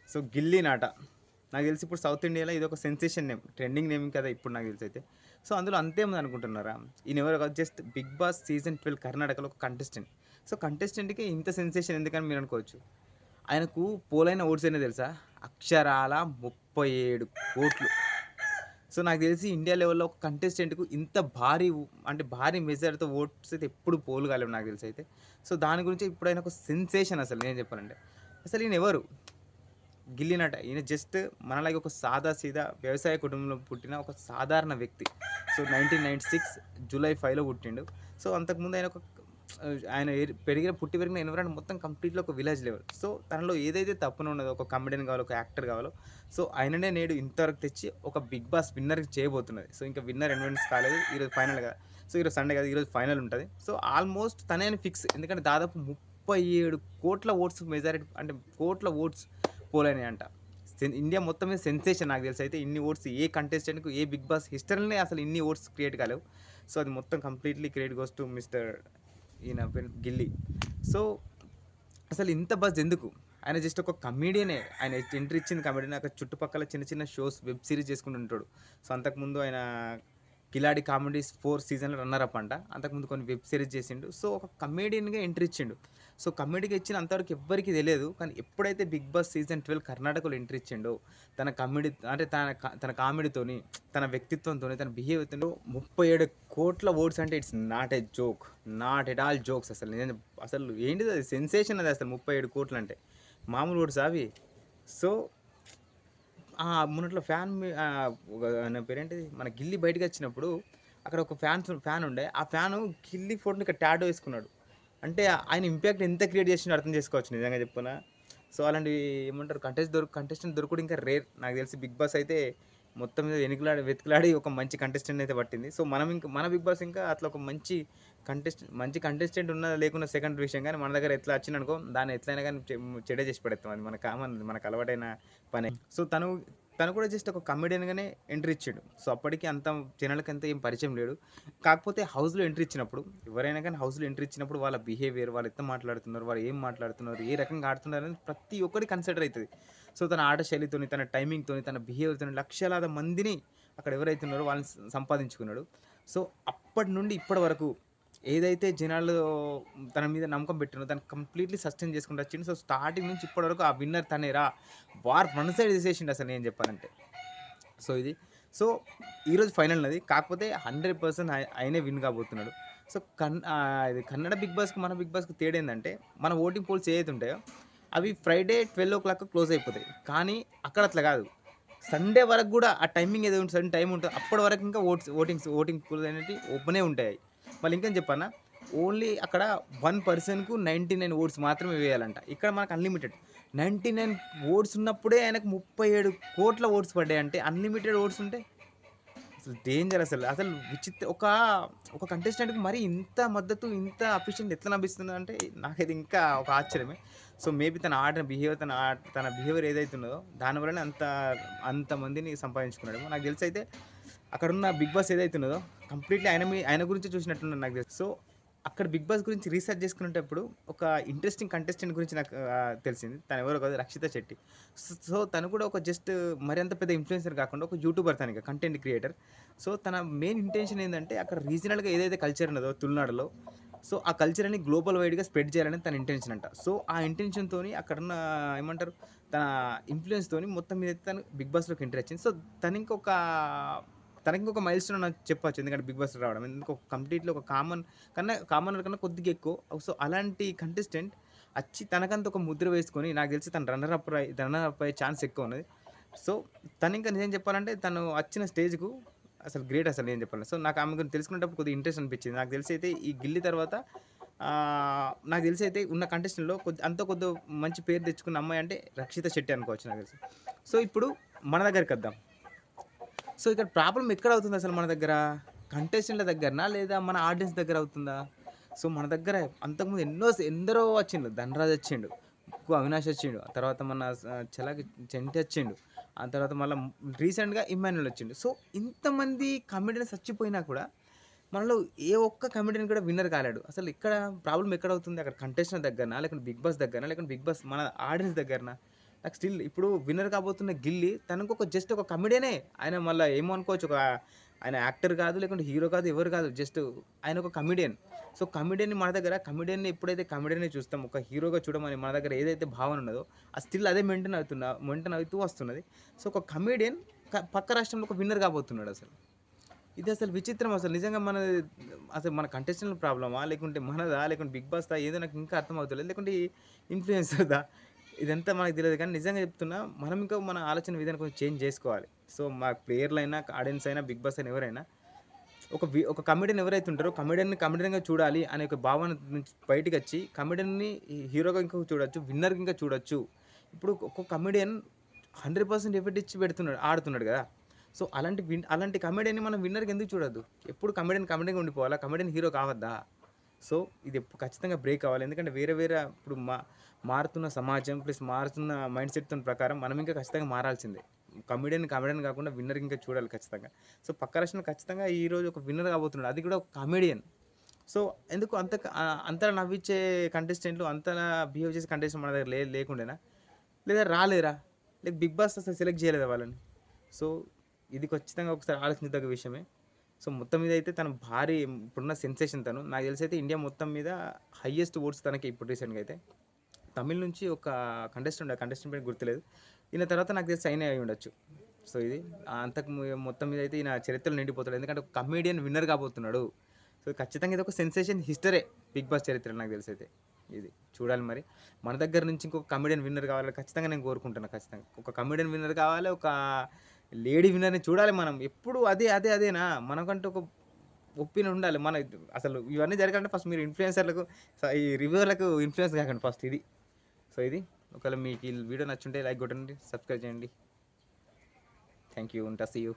So గిల్లీ నాట నాకు తెలిసి ఇప్పుడు సౌత్ ఇండియాలో ఇది ఒక సెన్సేషన్ నేమ్, ట్రెండింగ్ నేమ్ కదా ఇప్పుడు నాకు తెలిసి అయితే. సో అందులో అంతేముంది అనుకుంటున్నారా? ఈయన ఎవరు కాదు, జస్ట్ బిగ్ బాస్ సీజన్ 12 కర్ణాటకలో ఒక కంటెస్టెంట్. సో కంటెస్టెంట్కి ఇంత సెన్సేషన్ ఎందుకని మీరు అనుకోవచ్చు. ఆయనకు పోలైన ఓట్స్ ఏంటో తెలుసా? అక్షరాల 37 కోట్లు. సో నాకు తెలిసి ఇండియా లెవెల్‌లో ఒక కంటెస్టెంట్‌కు ఇంత భారీ అంటే భారీ మెజారిటీతో ఓట్స్ అయితే ఎప్పుడు పోల్ కాలేవు నాకు తెలిసి అయితే. సో దాని గురించి ఇప్పుడు ఆయన ఒక సెన్సేషన్ అసలు నేను చెప్పాలంటే. అసలు ఈయన ఎవరు? గిల్లీ నట. ఈయన జస్ట్ మనలాగే ఒక సాదా సీదా వ్యవసాయ కుటుంబంలో పుట్టిన ఒక సాధారణ వ్యక్తి. సో 1996 జూలై 5లో పుట్టిండు. సో అంతకుముందు ఆయన ఒక ఆయన పెరిగిన ఎన్విరాన్మెంట్ మొత్తం కంప్లీట్‌గా ఒక విలేజ్ లెవెల్. సో తనలో ఏదైతే తప్పున ఉన్నదో, ఒక కమెడియన్ కావాలో, ఒక యాక్టర్ కావాలో, సో ఆయననే నేడు ఇంతవరకు తెచ్చి ఒక బిగ్ బాస్ విన్నర్‌కి చేయబోతున్నది. సో ఇంకా విన్నర్ ఎన్వెన్స్ కాలేదు. ఈరోజు ఫైనల్ కదా! సో ఈరోజు సండే కదా! ఈరోజు ఫైనల్ ఉంటది. సో ఆల్మోస్ట్ తనే అని ఫిక్స్. ఎందుకంటే దాదాపు 37 కోట్ల ఓట్స్ మెజారిటీ, అంటే కోట్ల ఓట్స్ పోలైనాయంట. ఇండియా మొత్తం మీద సెన్సేషన్ నాకు తెలిసి అయితే. ఇన్ని ఓట్స్ ఏ కంటెస్టెంట్‌కు ఏ బిగ్ బాస్ హిస్టరీలోనే అసలు ఇన్ని ఓట్స్ క్రియేట్ కాలేవు. సో అది మొత్తం completely credit goes to mister ఈయన పేరు గిల్లీ. సో అసలు ఇంత బజ్ ఎందుకు? ఆయన జస్ట్ ఒక కమెడియనే. ఆయన ఎంట్రీ ఇచ్చింది కమెడియన్. అక్కడ చుట్టుపక్కల చిన్న చిన్న షోస్, వెబ్ సీరీస్ చేసుకుంటూ ఉంటాడు. సో అంతకుముందు ఆయన కిలాడి కామెడీస్ 4 సీజన్‌లో రన్నర్ అప్ అంట. అంతకుముందు కొన్ని వెబ్ సీరీస్ చేసిండు. సో ఒక కమెడియన్‌గా ఎంట్రీ ఇచ్చిండు. సో కమెడీగా ఇచ్చిన అంతవరకు ఎవ్వరికీ తెలియదు. కానీ ఎప్పుడైతే బిగ్ బాస్ సీజన్ 12 కర్ణాటకలో ఎంట్రీ ఇచ్చిండో, తన కమెడీ అంటే తన కామెడీతోని, తన వ్యక్తిత్వంతోని, తన బిహేవియర్‌తోని 37 కోట్ల ఓట్స్ అంటే it's not a joke. Not at all jokes అసలు. నేను అసలు ఏంటిది అది, సెన్సేషన్ అది అసలు 37 కోట్లు అంటే. మామూలు ఓట్సా అవి? సో మొన్నట్లో ఆయన పేరేంటిది? మన గిల్లీ బయటికొచ్చినప్పుడు అక్కడ ఒక ఫ్యాన్ ఉండే. ఆ ఫ్యాను గిల్లీ ఫోటోని ఇక్కడ టాటూ ఏసుకున్నాడు. అంటే ఆయన ఇంపాక్ట్ ఎంత క్రియేట్ చేసిండో అర్థం చేసుకోవచ్చు నిజంగా చెప్పునా. సో అలాంటివి ఏమంటారు, కంటెస్టెంట్ దొరకడం ఇంకా రేర్. నాకు తెలిసి బిగ్ బాస్ అయితే మొత్తం మీద వెతికిలాడి ఒక మంచి కంటెస్టెంట్ అయితే పట్టింది. సో మన బిగ్ బాస్ ఇంకా అట్లా ఒక మంచి కంటెస్టెంట్ ఉన్నా లేకున్నా సెకండరీ విషయం. కానీ మన దగ్గర ఎట్లా వచ్చిందనుకో, దాన్ని ఎట్లైనా కానీ చెడ్డ చేసి పడేస్తాం. అది మనకు అలవాటైన పనే. సో తను కూడా జస్ట్ ఒక కమెడియన్‌గానే ఎంట్రీ ఇచ్చిండు. సో అప్పటికి జనాలకంత ఏం పరిచయం లేడు. కాకపోతే హౌస్‌లో ఎంట్రీ ఇచ్చినప్పుడు, ఎవరైనా కానీ హౌస్‌లో ఎంట్రీ ఇచ్చినప్పుడు వాళ్ళ బిహేవియర్, వాళ్ళు ఎట్లా మాట్లాడుతున్నారు, వాళ్ళు ఏం మాట్లాడుతున్నారు, ఏ రకంగా ఆడుతున్నారు అనేది ప్రతి ఒక్కటి కన్సిడర్ అయితది. సో తన ఆట శైలితోని, తన టైమింగ్‌తోని, తన బిహేవియర్‌తోని లక్షలాది మందిని అక్కడ ఎవరైతే ఉన్నారో వాళ్ళని సంపాదించుకున్నాడు. సో అప్పటి నుండి ఇప్పటి వరకు ఏదైతే జనాలు తన మీద నమ్మకం పెట్టినో దాన్ని కంప్లీట్‌లీ సస్టైన్ చేసుకుంటూ వచ్చిండు. సో స్టార్టింగ్ నుంచి ఇప్పటి వరకు ఆ విన్నర్ తనేరా, వన్ సైడ్ చేసేసిండు అసలు నేను చెప్పాలంటే. సో ఇది. సో ఈరోజు ఫైనల్ ఉన్నది. కాకపోతే 100% ఆయనే విన్ కాబోతున్నాడు. సో ఇది కన్నడ బిగ్ బాస్‌కి, మన బిగ్ బాస్‌కి తేడా ఏందంటే, మన ఓటింగ్ పోల్స్ ఏవైతే ఉంటాయో అవి ఫ్రైడే 12:00 క్లోజ్ అయిపోతాయి. కానీ అక్కడ అట్లా కాదు. సండే వరకు గూడా ఆ టైమింగ్ ఏదో సర్టెన్ టైమ్ ఉంటది. అప్పటి వరకు ఇంకా ఓటింగ్ పోల్స్ అనేటివి ఓపెనే ఉంటాయి. మళ్ళీ ఇంకేం చెప్పన్నా, ఓన్లీ అక్కడ 1 పర్సన్‌కు 99 ఓట్స్ మాత్రమే వేయాలంట. ఇక్కడ మనకు అన్‌లిమిటెడ్. 99 ఓట్స్ ఉన్నప్పుడే ఆయనకు 37 కోట్ల ఓట్స్ పడ్డాయంటే, అన్‌లిమిటెడ్ ఓట్స్ ఉంటే అసలు డేంజర్ అసలు. అసలు ఒక కంటెస్టెంట్‌కి మరి ఇంత మద్దతు, ఇంత అప్రిషియేషన్ ఎట్లా లభిస్తుందంటే నాకైతే ఇంకా ఒక ఆశ్చర్యమే. సో మేబీ తన ఆడిన బిహేవియర్, తన బిహేవియర్ ఏదైతే ఉన్నదో దాని వల్లనే అంతమందిని సంపాదించుకున్నాడేమో. నాకు తెలిసైతే అక్కడున్న బిగ్ బాస్ ఏదైతే ఉన్నదో కంప్లీట్‌లీ ఆయన గురించే చూసినట్టున్నాను నాకు తెలిసి. సో అక్కడ బిగ్ బాస్ గురించి రీసెర్చ్ చేసుకునేటప్పుడు ఒక ఇంట్రెస్టింగ్ కంటెస్టెంట్ గురించి నాకు తెలిసింది. తను ఎవరో కాదు, రక్షిత శెట్టి. సో తను కూడా ఒక జస్ట్ మరి అంత పెద్ద ఇన్‌ఫ్లుయెన్సర్ కాకుండా ఒక యూట్యూబర్ తనిక, కంటెంట్ క్రియేటర్. సో తన మెయిన్ ఇంటెన్షన్ ఏందంటే అక్కడ రీజనల్‌గా ఏదైతే కల్చర్ ఉన్నదో తులునాడులో, సో ఆ కల్చర్‌ని గ్లోబల్ వైడ్‌గా స్ప్రెడ్ చేయాలని తన ఇంటెన్షన్ అంట. సో ఆ ఇంటెన్షన్‌తోని అక్కడున్న ఏమంటారు, తన ఇన్‌ఫ్లుయెన్స్‌తోని మొత్తం మీద తను బిగ్ బాస్‌లోకి ఎంట్రీ వచ్చింది. సో తనకింకొక మైల్‌స్టోన్ అని చెప్పొచ్చు. ఎందుకంటే బిగ్ బాస్‌లో రావడం. ఎందుకు కంప్లీట్‌లీ ఒక కామనర్ కన్నా కొద్దిగా ఎక్కువ. సో అలాంటి కంటెస్టెంట్ అచ్చి తనకంత ఒక ముద్ర వేసుకొని, నాకు తెలిసి తను రన్నర్ అప్ అయ్యే ఛాన్స్ ఎక్కువున్నది. సో తనింకా నిజం చెప్పాలంటే తను వచ్చిన స్టేజ్‌కు అసలు గ్రేట్ అసలు నేను చెప్పాలంటే. సో నాకు ఆమె గురించి తెలుసుకునేటప్పుడు కొద్దిగా ఇంట్రెస్ట్ అనిపించింది. నాకు తెలిసైతే ఈ గిల్లీ తర్వాత నాకు తెలిసైతే ఉన్న కంటెస్టెంట్‌లో కొద్దో మంచి పేరు తెచ్చుకున్న అమ్మాయి అంటే రక్షిత శెట్టి అనుకోవచ్చు నాకు తెలిసి. సో ఇప్పుడు మన దగ్గరికొద్దాం. సో ఇక్కడ ప్రాబ్లమ్ ఎక్కడవుతుంది అసలు మన దగ్గర? కంటెస్టెంట్‌ల దగ్గరనా? లేదా మన ఆడియన్స్ దగ్గర అవుతుందా? సో మన దగ్గర అంతకుముందు ఎందరో వచ్చిండు. ధనరాజ్ వచ్చిండు. అవినాష్ వచ్చిండు. ఆ తర్వాత మన చలాకి చంటి వచ్చిండు. ఆ తర్వాత మళ్ళా రీసెంట్‌గా ఇమ్మాన్యుల్ వచ్చిండు. సో ఇంతమంది కమెడియన్స్ చచ్చిపోయినా కూడా మనలో ఏ ఒక్క కమెడియన్ కూడా విన్నర్ కాలేడు. అసలు ఇక్కడ ప్రాబ్లమ్ ఎక్కడవుతుంది? అక్కడ కంటెస్టెంట్ దగ్గరనా? లేకుంటే బిగ్ బాస్ దగ్గరనా? లేకుంటే బిగ్ బాస్ మన ఆడియన్స్ దగ్గరనా? నాకు స్టిల్ ఇప్పుడు విన్నర్ కాబోతున్న 'గిల్లీ' తనకు ఒక జస్ట్ ఒక కమెడియనే. ఆయన మళ్ళా ఏమో అనుకోవచ్చు. ఆయన యాక్టర్ కాదు, లేకుంటే హీరో కాదు, ఎవరు కాదు. జస్ట్ ఆయన ఒక కమెడియన్. సో, కమెడియన్‌ని మన దగ్గర కమెడియన్‌ని ఎప్పుడైతే కమెడియన్‌ని చూస్తామో, ఒక హీరోగా చూడమని మన దగ్గర ఏదైతే భావన ఉన్నదో, అది స్టిల్ అదే మెయింటైన్ అవుతూ వస్తున్నది. సో, ఒక కమెడియన్ పక్క రాష్ట్రంలో ఒక విన్నర్ కాబోతున్నాడసలు. ఇది అసలు విచిత్రం అసలు. నిజంగా అసలు మన కంటెస్టెంట్‌ల ప్రాబ్లమా? లేకుంటే మనదా? లేకుంటే 'బిగ్ బాస్‌దా?' ఏదో నాకు ఇంకా అర్థం అవుతలేదు. లేకుంటే ఇన్‌ఫ్లుయెన్సర్‌దా? ఇదంతా మనకు తెలీదు కానీ నిజంగా చెప్తున్నా మనం ఇంకా మన ఆలోచన విధానం కొంచెం చేంజ్ చేసుకోవాలి. సో, మా ప్లేయర్‌లైనా, ఆడియన్స్ అయినా, 'బిగ్ బాస్' అయినా ఎవరైనా ఒక కమెడియన్ ఎవరైతే ఉంటారో కమెడియన్‌ని కమెడియన్‌గా చూడాలి అనే ఒక భావన నుంచి బయటికొచ్చి కమెడియన్‌ని హీరోగా ఇంకా చూడొచ్చు. విన్నర్‌గా ఇంకా చూడొచ్చు. ఇప్పుడు ఒక కమెడియన్ 100% ఎఫర్ట్ ఇచ్చి ఆడుతున్నాడు గదా! సో, అలాంటి కమెడియన్‌ని మనం విన్నర్‌గా ఎందుకు చూడొద్దు? ఎప్పుడు కమెడియన్‌గా ఉండిపోవాలా? కమెడియన్ హీరో కావద్దా? సో, ఖచ్చితంగా బ్రేక్ అవ్వాలి. ఎందుకంటే వేరే వేరే ఇప్పుడు మారుతున్న సమాజం ప్లస్ మారుతున్న మైండ్ సెట్‌తోని ప్రకారం మనం ఇంకా ఖచ్చితంగా మారాల్సిందే. కమెడియన్ కాకుండా విన్నర్‌గా ఇంకా చూడాలి ఖచ్చితంగా. సో, పక్క రాష్ట్రంలో ఖచ్చితంగా ఈరోజు ఒక విన్నర్ కాబోతున్నాడు. అది కూడా ఒక కమెడియన్. సో, ఎందుకు అంతలా నవ్విచ్చే కంటెస్టెంట్‌లు, అంతలా బిహేవ్ చేసే కంటెస్టెంట్ మన దగ్గర లేకుండేనా? లేదా రాలేరా? లేక 'బిగ్ బాస్' అసలు సెలెక్ట్ చేయలేదా వాళ్ళని? సో, ఇది ఖచ్చితంగా ఒకసారి ఆలోచించదగ్గ విషయమే. సో, మొత్తం మీద అయితే తను భారీ ఇప్పుడున్న సెన్సేషన్ తను. నాకు తెలిసైతే ఇండియా మొత్తం మీద హైయెస్ట్ ఓట్స్ తనకే ఇప్పుడు రీసెంట్‌గా అయితే. తమిళ్ నుంచి ఒక కంటెస్టెంట్ ఆ కంటెస్టెంట్ పేరు గుర్తులేదు. ఈయన తర్వాత నాకు తెలిసి సైనే అయ్యి ఉండొచ్చు. సో, ఇది మొత్తం మీద అయితే ఈయన చరిత్రలో నిండిపోతాడు. ఎందుకంటే ఒక కమెడియన్ విన్నర్ కాబోతున్నాడు. సో, ఖచ్చితంగా ఇదొక సెన్సేషన్ హిస్టరే 'బిగ్ బాస్' చరిత్రలో నాకు తెలిసైతే. ఇది చూడాలి మరి. మన దగ్గర నుంచి ఇంకొక కమెడియన్ విన్నర్ కావాలని ఖచ్చితంగా నేను కోరుకుంటున్నా ఖచ్చితంగా. ఒక కమెడియన్ విన్నర్ కావాలి. ఒక లేడీ విన్నర్‌ని చూడాలి మనం. ఎప్పుడు అదేనా? మనకంటూ ఒక ఒపీనియన్ ఉండాలి. అసలు ఇవన్నీ జరగాలంటే ఫస్ట్ మీరు ఇన్‌ఫ్లుయెన్సర్‌లకు ఈ రివ్యూవర్‌లకు ఇన్‌ఫ్లుయెన్స్ కాకండి ఫస్ట్ ఇది. సో, ఇది. ఒకవేళ మీకు ఈ వీడియో నచ్చుంటే లైక్ కొట్టండి. సబ్స్క్రైబ్ చేయండి. Thank you. ఉంటా. See you.